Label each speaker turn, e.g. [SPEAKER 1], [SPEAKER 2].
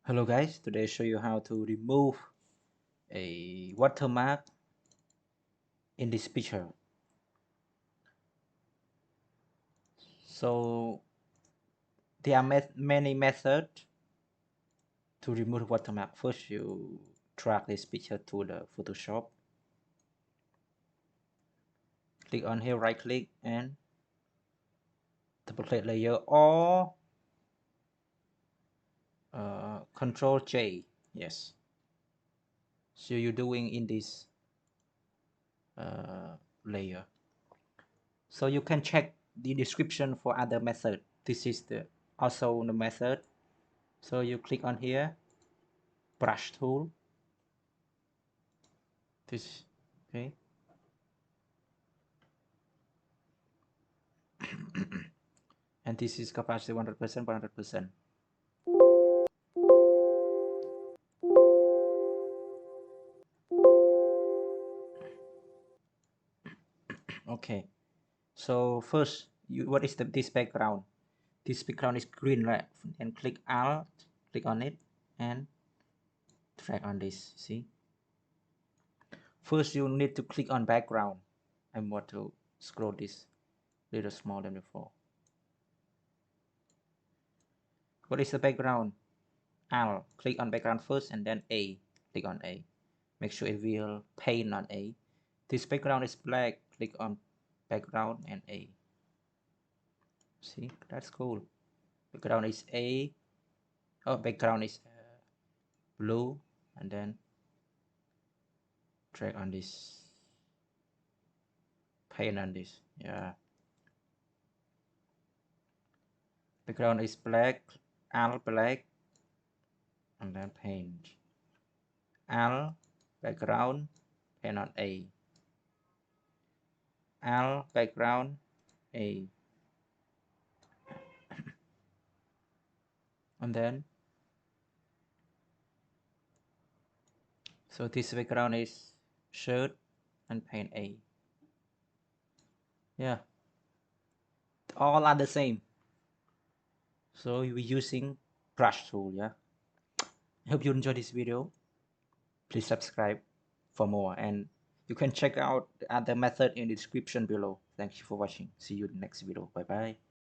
[SPEAKER 1] Hello guys, today I show you how to remove a watermark in this picture. So there are many methods to remove watermark. First you drag this picture to the Photoshop. Click on here, right click and duplicate layer or Control J. Yes. So you're doing in this layer. So you can check the description for other method. This is also the method. So you click on here, brush tool. This, okay. And this is capacity 100%, 100%. Okay. So first, what is this background? This background is green, right? And click Alt, click on it, and drag on this. See. First, you need to click on background. I want to scroll this little smaller than before. What is the background? Alt, click on background first, and then A. Click on A. Make sure it will paint on A. This background is black. Click on background and A. See, that's cool. Background is A. Oh, background is blue, and then drag on this, paint on this. Yeah. Background is black. Alt black, and then paint. Alt background, paint on A. Alt background A. And then so this background is shirt and paint A. Yeah, all are the same. So we're using brush tool. Yeah, I hope you enjoy this video. Please subscribe for more, and you can check out the other method in the description below. Thank you for watching. See you in the next video. Bye bye.